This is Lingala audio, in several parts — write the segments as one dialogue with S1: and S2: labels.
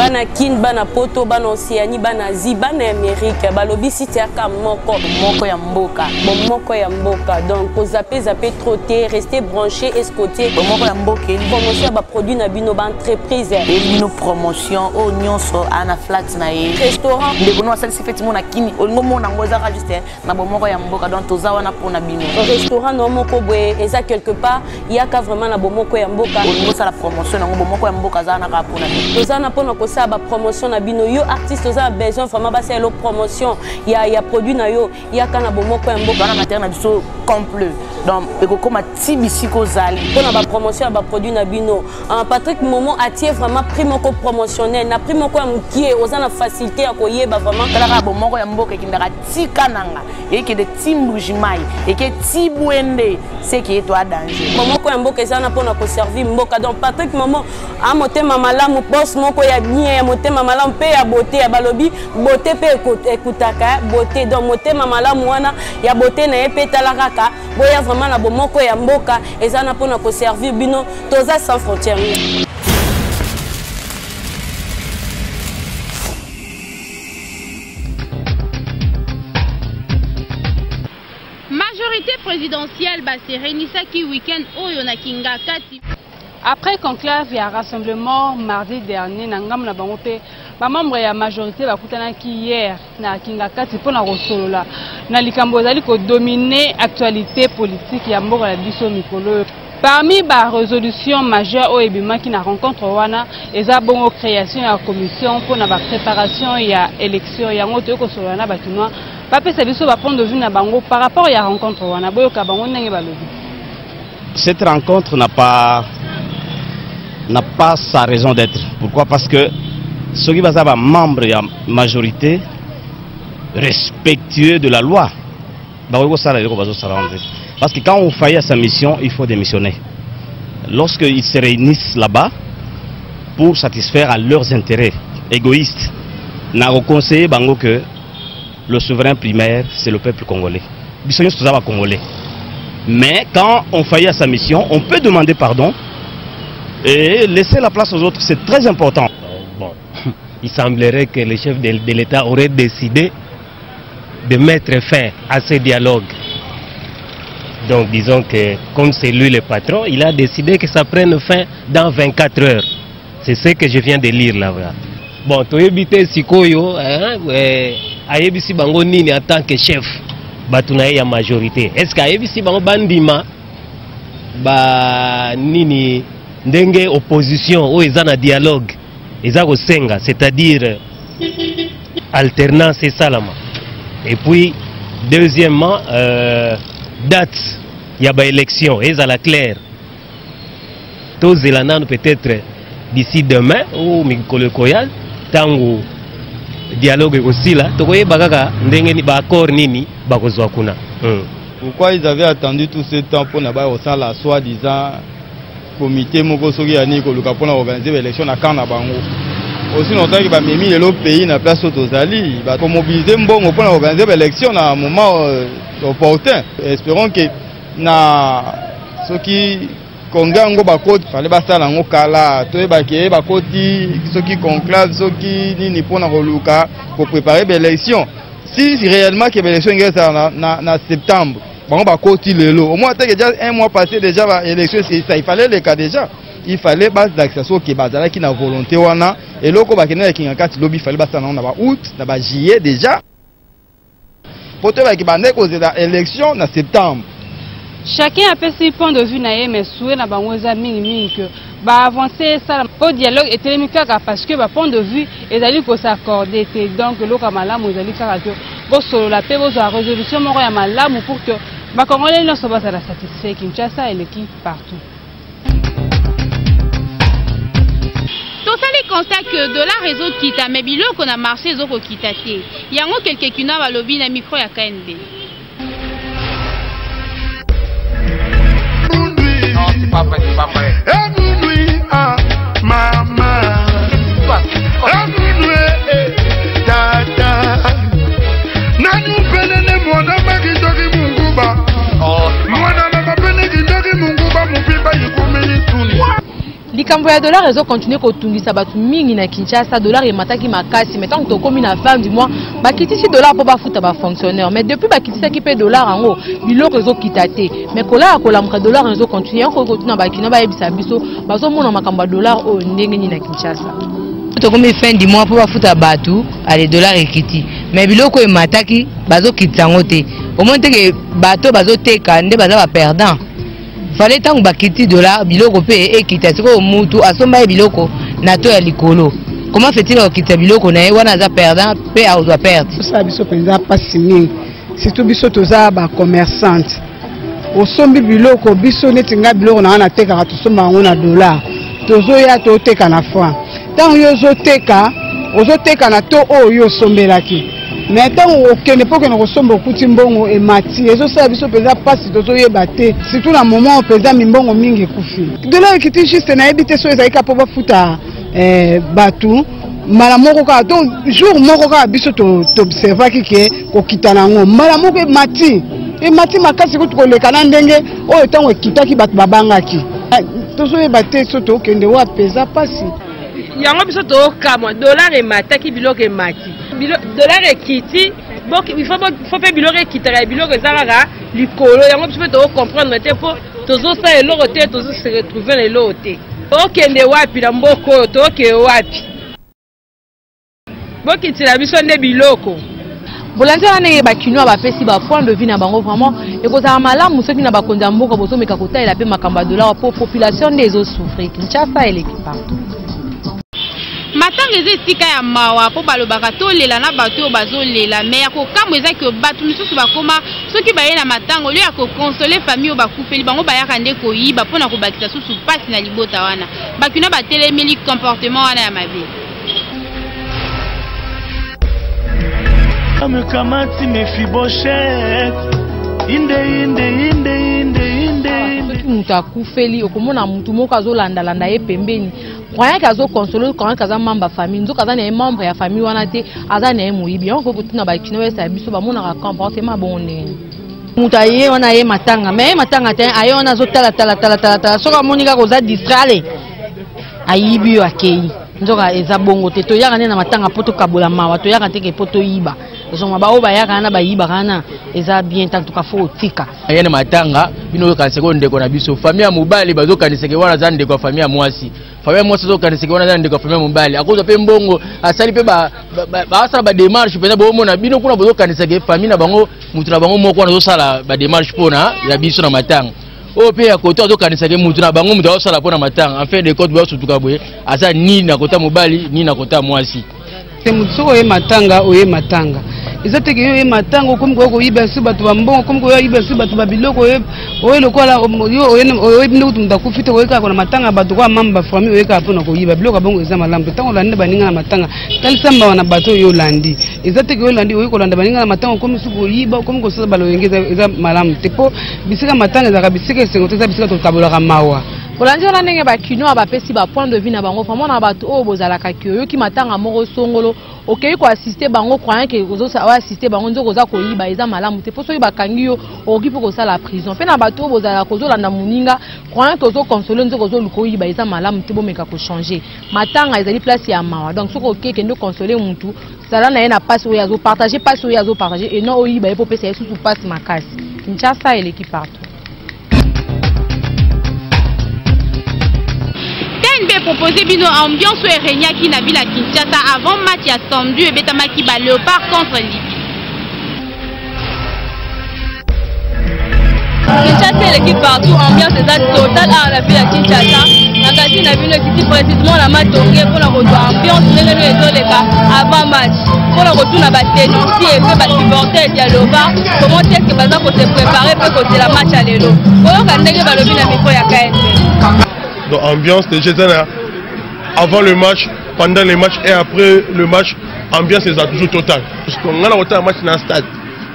S1: bana kin bana poto bana Océanie bana Asie bana Amérique balobi site ya ka moko ya mboka moko ya mboka donc ko zapper trop té rester branché escoté
S2: moko ya mboka
S1: promotion ba produit na bino ba entreprise
S2: et nos promotion au nyonso ana flat na ye
S1: restaurant
S2: de bono asali sifeti mona kini olingo mona ngoza ka juste na moko ya mboka donc toza wana pona bino
S1: restaurant no moko boye eza quelque part yaka vraiment na moko ya mboka
S2: olingo sala promotion na moko ya mboka za na ka pona bino
S1: toza na pona ko sa ba promotion na bino yo artiste toza besoin vraiment ba sa lo promotion ya produit na yo yaka na moko ya mboka
S2: na matériel na biso complet donc ekokoma tibisi ko zali
S1: pona ba promotion ba produit na bino Patrick Momo atie vraiment prix moko promotionnel na prix moko ya mukie oza na facilité ya koyeba vraiment
S2: kala ka moko ya mboka kindaka tika nanga eke de timbujimai eke tibwende c'est qui est toi danger
S1: moko ya mboka eza na pona ko servir mboka donc Patrick Momo a motema malamu boss moko ya bien ya motema malamu pe ya beauté ya balobi beauté pe ekutaka beauté donc motema malamu wana ya beauté na pe talaka boya vraiment na moko ya mboka eza na pona ko servir bino toza sans frontières.
S3: Majorité présidentielle Baserenisaki week-end oyo na Kinga Kati.
S4: Après conclave et rassemblement mardi dernier, Nangam na bango pe ba membre ya majorité bakutanaki hier na Kinga Kati pona rosolola na likambo ezali ko dominer actualité politique ya mboka la biso mikolo. Parmi ba résolution majeure au ebimaki na rencontre wana eza bongo création ya commission pour na ba préparation ya élection ya ngoto ko solola na bakinwa pape sabiso ba point de vue na bango par rapport ya rencontre wana boyo ka bango ndenge balobi.
S5: Cette rencontre n'a pas sa raison d'être. Pourquoi? Parce que ceux qui sont membres de la majorité respectueux de la loi. Parce que quand on faillit à sa mission, il faut démissionner. Lorsqu'ils se réunissent là-bas pour satisfaire à leurs intérêts égoïstes, n'a conseillé bango que le souverain primaire, c'est le peuple congolais. Mais quand on faillit à sa mission, on peut demander pardon et laisser la place aux autres, c'est très important.
S6: Bon, il semblerait que le chef de l'État aurait décidé de mettre fin à ce dialogue. Donc disons que comme c'est lui le patron, il a décidé que ça prenne fin dans 24 heures. C'est ce que je viens de lire là-bas. Bon, tu éviter Sikoyo, ayebisi bango nini en tant que chef, batunaye ya majorité. Est-ce que ayebisi bango bandima ba nini ndenge opposition ou ils ont un dialogue, ils ont senga, c'est-à-dire alternance et salama. Et puis deuxièmement date il y a ba élection, ils ont la claire. Tous les lanans peut-être d'ici demain ou mikolo koyal tango dialogue aussi là, tokoye bakaka ndenge ni ba accord nini bakozwa kuna.
S7: Pourquoi ils avaient attendu tout ce temps pour n'avoir au sein la soi-disant comité moko soki ani ko luka pona organiser l'élection na kana bango aussi longtemps que ba memi le pays na place tozali ba ko mobiliser mbongo pona organiser l'élection na moment opportun. Espérons que na soki kongango ba code fallait ba sala ngo kala to ba ke ba koti soki conclave soki nini pona ko luka pour préparer l'élection. Si réellement que l'élection ngeza na septembre bon, bah, au moins, déjà un mois passé, déjà, l'élection, il fallait le cas déjà. Il fallait base d'accession qui est qui n'a volonté, et l'autre, il fallait base août, juillet déjà. Pour te dire que l'élection en septembre.
S4: Chacun a fait ses points de vue, mais souhait na bangoza mingi que bah avancer ça au dialogue et télémica parce que bah point de vue et d'aller pour s'accorder donc l'autre malamu d'aller faire que vos solo la paix vos résolution moro ya malamu pour que bah congolais ne soient pas satisfaits Kinshasa et l'équipe partout.
S3: Tout ça les constat que de la réseau kita mais bilo qu'on a marché zoko kitaté. Yango quelqu'un qui n'a pas lobby na micro ya KNB.
S8: Papa, maman, tata, nanu penene mwana magidogi munguba, mwana na penene gidogi munguba mupiba yikumeni tuni.
S2: likambo ya dollar ezo continuer kotungisa batu mingi na Kinshasa. Dollar emataki makasi mais tant que tokomi na fin du mois bakitisi dollar po bafuta ba fonctionnaire mais depuis bakitisa ki pe dollar ango biloko ezo kitate mais kola kolamka dollar ezo continuer ko kotuna bakina ba yebisa biso bazo mona makamba dollar o ndenge ni na Kinshasa. Tokomi fin du mois po bafuta batu ale dollar ekiti mais biloko emataki bazo kitango te au moins que bato bazo teka nde baza ba perdant. Fallait tant bakiti dollar biloko pe ekita siko mutu asomba e biloko na to ya likolo. Comment fait-il okita biloko na wana za perdant pe a doit perdre?
S9: Ça biso penza pas sini. Surtout biso toza ba commerçante. Osombi biloko biso netinga biloko na teka to somba ngona dollar. Tozo ya to teka na franc. Tant yo zo teka, ozo teka na to oyo sombelaki. Mais tant aucun n'est pas que nous ressemblons au Mbongo et Mati. Et ça, biso pesa pas si tozo yebate. Surtout dans le moment où pesa Mbongo mingi kufi. De là qui était juste na habité sur les aïka pour futa batu. Malamoko ka donc jour moko ka biso to observer ki ko kitana ngo. Malamoko e Mati. Et Mati makasi ko to le kanandenge o etango kitaki batu babanga ki. Tozo yebate so to kende wa pesa pas si.
S4: Yango biso to kama dollar et mataki biloko e Mati. Dollar et kiti, il faut faire biloko et kitara biloko ezalaka likolo. Yango biso to comprendre te po tozo sa eloko te tozo se retrouver na eloko te. Okende wapi na mboko to ke wapi. Bokitila biso nde biloko.
S2: Bolandi wana ba kinwa ba pesi ba point de vue na bango vraiment et ko za malamu soki na ba konza mboka bozo meka kotala pe makamba dollar pour population des autres souffrir. Kinshasa et l'équipe partout.
S3: Matanga eza esika ya mawa po balobaka tolela na bato oyo bazolela me ya kokambo eza ke bato misusu bakoma soki baye na matanga olio ya kokonsole famille oyo bakufeli bango bayaka nde koyiba mpona kobakisa susu pasi na libota wana bakina batelemeli comportement wana ya mabe.
S10: Amekamati Mephibosheth
S2: soki mutu akufeli okomona mutu moko azolandalanda ye pembeni croyant kazo console croyant kaza membre famille nzo kaza na membre ya famille wana te aza na moyibi on faut tuna ba kino wesa biso ba mona comportement bon ne mutu aye wana ye matanga mais matanga te aye wana zo tala soka monika koza distrale ayibi yo akei nzoka eza bongo te to yaka na matanga poto kabola mawa to yaka te ke poto yiba zoma ba oba yaka na ba yiba kana eza bien tant ka fo tika
S11: ayene matanga bino yo kanise ko ndeko na biso famille mobali bazo kanise ke wana za ndeko famille mwasi famille mwasi zo kanise ke wana za ndeko famille mobali akozo pe mbongo asali pe ba asala ba démarche pena bo mona bino kuna bazo kanise ke famille na bango mutu na bango moko wana zo sala ba démarche pona ya biso na matanga o pe ya koto zo kanise ke mutu na bango mutu zo sala pona matanga en fait de compte ba sutuka boye asa ni na kota mobali ni na kota mwasi
S9: mutu oye matanga ezate ke oye matanga comme ko yiba su batu bambongo comme ko yiba su batu babiloko oye lokola oye bindu tumda kufite oye ka na matanga batu kwa mamba famille oye ka pona ko yiba biloko bongo eza malambo tango lande baninga na matanga talisamba wana bato yo landi ezate ke oye landi oye ko landa baninga na matanga comme su ko yiba comme ko sala balo yengeza eza malambo tepo bisika matanga za bisika sengo tesa bisika to kabola mawa
S2: Bolandi wana ndenge ba kino ba pesi ba point de vue na bango vraiment na bato o bozala ka kyo ki matanga moko songolo okei ko assister bango croyant que kozo sa assister bango nzo koza ko yiba eza malamu te poso yiba kangi yo okipo ko sala prison pe na bato o bozala kozo landa muninga croyant que kozo consoler nzo kozo luko yiba eza malamu te bomeka ko changer matanga ezali place ya mawa donc soko okeke ndo consoler mutu sala na na passe oyo azo partager passe oyo azo partager et non oyiba e po pesa yesu su passe makasi Kinshasa et l'équipe partout.
S3: TNB proposé bino ambiance ou Renya qui n'a vu la Kinshasa avant match attendu et Betamaki ba Léopard contre Libye.
S4: Kinshasa et l'équipe partout, ambiance est totale à la ville à Kinshasa. Nakati na ville qui dit précisément la match pour la retour ambiance les avant match. Pour la retour na batenu si et que ba supporter ya Léopard comment est-ce que baza ko se préparer pour côté la match à l'élo. Pour ka ndenge ba lobi na micro ya KNB.
S12: Donc ambiance déjà avant le match, pendant les matchs et après le match, ambiance est toujours totale. Parce qu'on a autant de match dans le stade.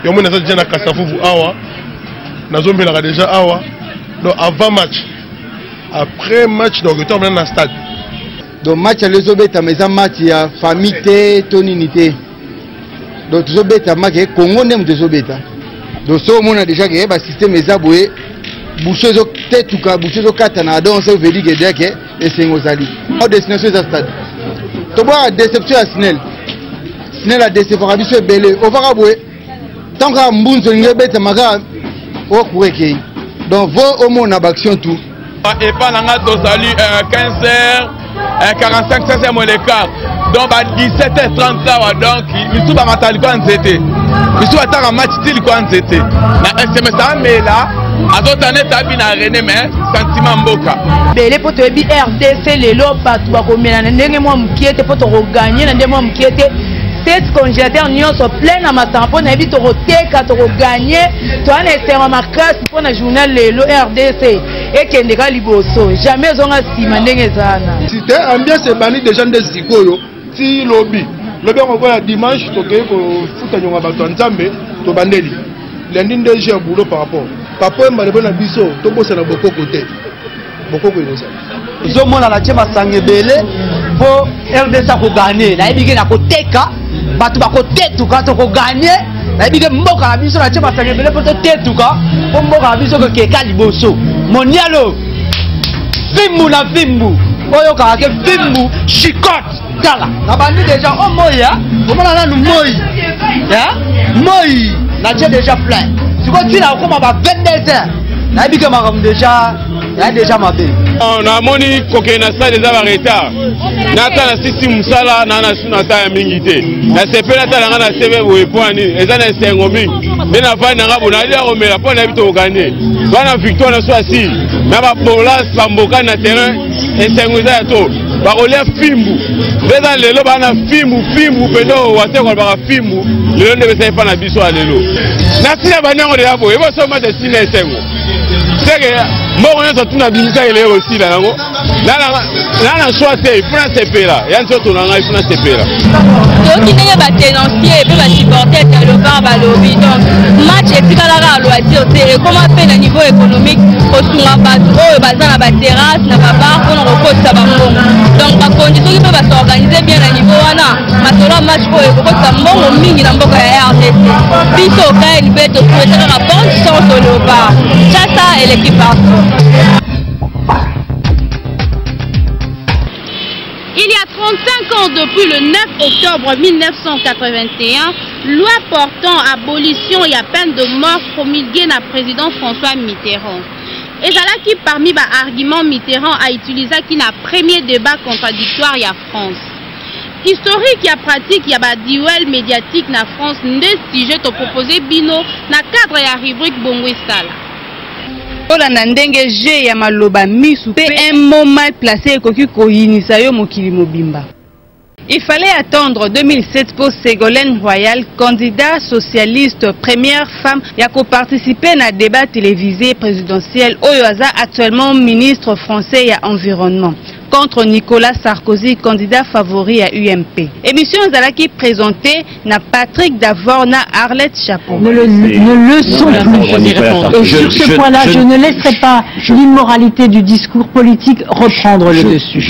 S12: Il y a déjà na Kasavuvu awa, na zombi la déjà awa. Donc avant match, après match donc on est dans le stade.
S13: Donc match les obeta mais un match il y a famille toninité. Donc tous obeta match Congo nem tous obeta. Donc ça on a déjà que le système est aboué. Bouchezo tetuka, bouchezo katana, donc ça veut dire que et c'est ngozali. En destination de stade. To bois déception à Snell. Snell a déception à biso belé. Au varaboué. Tant que mbunzo ngebe tamaga o kuweke. Donc vos homo na action tout.
S14: Et pas nanga tozali 15h 45 5e mon écart. Donc à 17h30 là donc misu ba matali kwa nzete. Misu ataka match til kwa nzete. Na SMS mais là azotane tabi na René mais sentiment mboka.
S2: Belé poto ebi RDC lelo batu ba komena ndenge mwa mkiete poto ko gagner na ndenge mwa mkiete. Cette congélateur nyonso plein na matampo na ebi to ko teka to ko gagner to ana esema makasi pour na journal lelo RDC et kende ka liboso jamais zonga sima ndenge zana.
S12: C'était ambiance bani déjà des sikoyo ti lobby on voit dimanche to ke ko futa nyonga bato nzambe to bandeli lundi ndenge boulot par rapport papa mbalebo na biso to bossa na boko côté boko ko inosa
S15: zo mona na chema sangebele po RDC ko gagner na ebike na ko teka bato ba ko tetuka to ko gagner na ebike mboka na biso na chema sangebele po to tetuka po mboka na biso ko keka liboso monialo fimbu na fimbu oyo ka ke fimbu chikote tala na bandi déjà o moya omona nanu moi ya moi na tche déjà plein tu continue à comme ba 22h na ebike makambo déjà mabe
S14: on a moni kokena ça déjà ba retard na ta na sisi musala na na suna ta ya mingi te na sepela ta na na sebe bo epwani eza na sengo mingi mais na va na ngabo na lia romela po na bito gagner bana victoire na so asi na ba bolas bamboka na terrain esengo za to ba kolia fimbu déjà lelo bana fimbu pendo wate ko ba fimbu lelo ndebe sai pa na biso lelo na tina banango de yabo ebo so ma de tina esengo sege mbongo nyoto tuna bimisa ile aussi la nango na choisi pour na sepela yanzo to na ngai na sepela
S16: to kinenge ba tenancier pe ba supporter de le vent ba lobby donc match etikala ka loisir te comment faire na niveau économique osunga bato oyo baza na ba terrasse na ba bar pour rekosa ba mbongo donc ba condition ki pe ba s'organiser bien na niveau wana masolo match oyo rekosa mbongo mingi na mboka ya RDC biso ka ni beto souhaiter ka bonne chance au Léopard Chassa et l'équipe
S3: Il y a 35 ans depuis le 9 octobre 1981, loi portant abolition et à peine de mort promulguée par le président François Mitterrand. Et là qui parmi les arguments Mitterrand a utilisé qui n'a premier débat contradictoire en France. Historique et pratique, il y a des duel médiatique en France, des sujets à proposer bino dans le cadre de la rubrique Bongwe Sala.
S4: Olanda ndenge je ya maloba misu pe un mot mal placé ekoki koyinisa yo mokili mobimba. Il fallait attendre 2007 pour Ségolène Royal, candidat socialiste, première femme, qui a participé à un débat télévisé présidentiel Oyoaza, actuellement ministre français à l'environnement, contre Nicolas Sarkozy, candidat favori à UMP. Émission Zalaki présentée na Patrick Davor na Arlette Chapeau.
S17: Ne le sont plus. Et sur ce point-là, je ne laisserai pas l'immoralité du discours politique reprendre le dessus.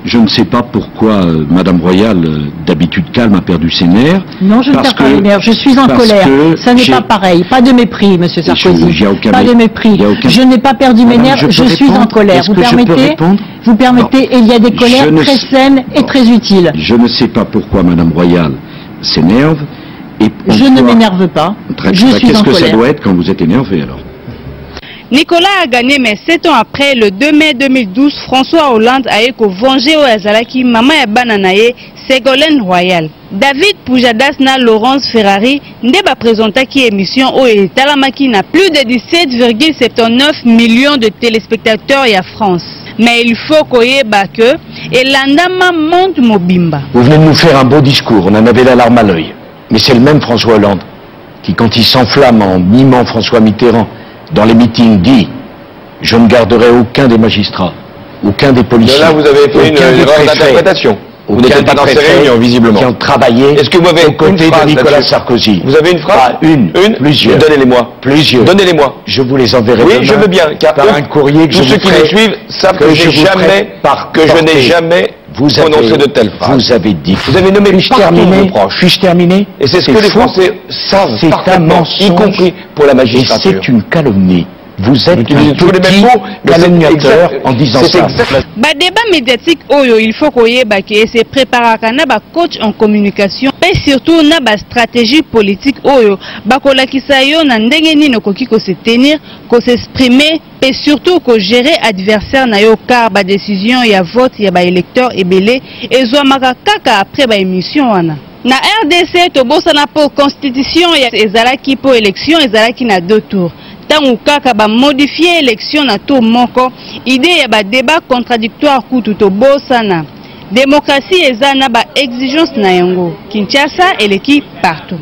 S18: Je ne sais pas pourquoi Madame Royal, d'habitude calme, a perdu ses nerfs.
S17: Non, je ne perds pas les nerfs. Je suis en colère. Ça n'est pas pareil. Pas de mépris, Monsieur Sarkozy. Pas de mépris. Je n'ai pas perdu mes nerfs. Je suis en colère. Vous permettez? Vous permettez? Et il y a des colères très saines et très utiles.
S18: Je ne sais pas pourquoi Madame Royal s'énerve.
S17: Je ne m'énerve pas. Je suis en colère.
S18: Qu'est-ce que ça doit être quand vous êtes énervé alors?
S4: Nicolas a gagné, mais 7 ans après, le 2 mai 2012, François Hollande a été vengé au Azalaki, maman ya bananaye, Ségolène Royal. David Poujadas na Laurence Ferrari, n'deba présenta qui émission au Talamaki n'a plus de 17,79 millions de téléspectateurs en France. Mais il faut qu'on y ait que et l'andama monte mobimba.
S18: Vous venez de nous faire un beau discours, on en avait la larme à l'œil. Mais c'est le même François Hollande qui, quand il s'enflamme en mimant François Mitterrand, dans les meetings dit « Je ne garderai aucun des magistrats, aucun des policiers. »
S19: Là, vous avez fait une erreur d'interprétation. Vous n'étiez pas dans ces réunions, visiblement.
S18: Qui ont travaillé aux côtés de Nicolas Sarkozy.
S19: Vous avez une phrase?
S18: Pas une, plusieurs.
S19: Donnez-les-moi.
S18: Plusieurs.
S19: Donnez-les-moi.
S18: Je vous les enverrai demain.
S19: Oui, je veux bien. Car
S18: par un courrier que
S19: tous ceux qui me suivent savent que je n'ai jamais prononcé de telles phrases.
S18: Vous avez dit.
S19: Vous avez nommé partout vos proches.
S18: Puis-je terminer?
S19: Et c'est ce que les Français savent parfaitement, y compris pour la magistrature.
S18: Et c'est une calomnie. Vous êtes un petit calomniateur en disant ça.
S4: Débat médiatique oyo il faut koyeba que se préparer na ba coach en communication et surtout na ba stratégie politique oyo bakolakisa yo na ndenge nini okoki ko se tenir, ko s'exprimer et surtout ko gérer adversaire na yo car ba décision ya vote ya ba électeur ebele ezwamaka kaka après ba émission wana. Na RDC tobosana pour constitution ya ezalaki pour élection ezalaki na 2 tours. Tangu kaka ba modifier élection na tour moko idée ya ba débat contradictoire kutu tobosana. Démocratie eza na ba exigence na yango. Kinshasa eleki partout.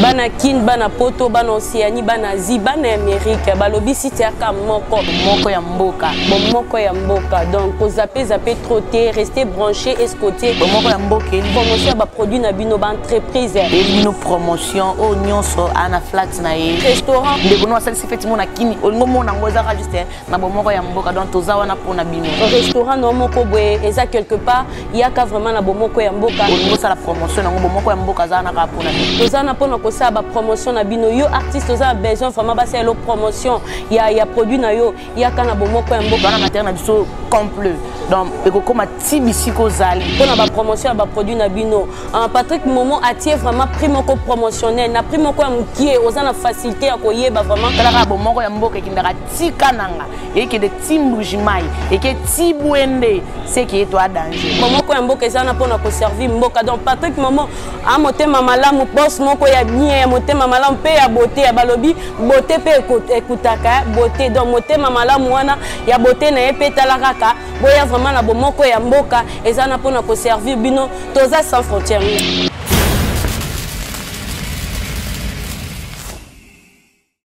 S1: Bana kin, bana poto, bana Océanie, bana Asie, bana Amérique, balobi sitiaka moko ya mboka. Moko ya mboka. Donc, ko zappé trotté, rester branché, escoté.
S20: Moko ya mboka.
S1: Promotion ba produit na bino ba entreprise.
S20: Et bino promotion o nyonso ana flat na ye.
S1: Restaurant.
S20: Ndeko no asali effectivement na kini. Olingo mona ngoza register na moko ya mboka. Donc toza wana pona bino.
S1: Restaurant no moko boye eza quelque part yaka vraiment na moko ya mboka.
S20: Olingo sala promotion na moko ya mboka za na ka pona bino.
S1: Toza na pona ko sa ba promotion na bino yo artiste oza besoin vraiment ba la promotion ya produit na yo yaka na moko ya mboka
S20: na matériel na biso complet. Donc ekokoma tibisiko zali
S1: pona ba promotion ba produit na bino. Patrick Momo atie vraiment prix moko promotionnel na prix moko ya mukie oza na facilité ya koyeba vraiment
S20: kala ba moko ya mboka kindaka tika nanga eke de timbujimai eke tibwende c'est qui est toi danger
S1: moko ya mboka eza na pona ko servir mboka. Donc Patrick Momo a motema malamu boss moko ya bien ya motema malamu pe ya beauté ya balobi beauté pe ekutaka beauté. Donc motema malamu wana ya beauté na ye pe talaka boya vraiment na bomoko ya mboka eza na pona ko servir bino toza sans frontières.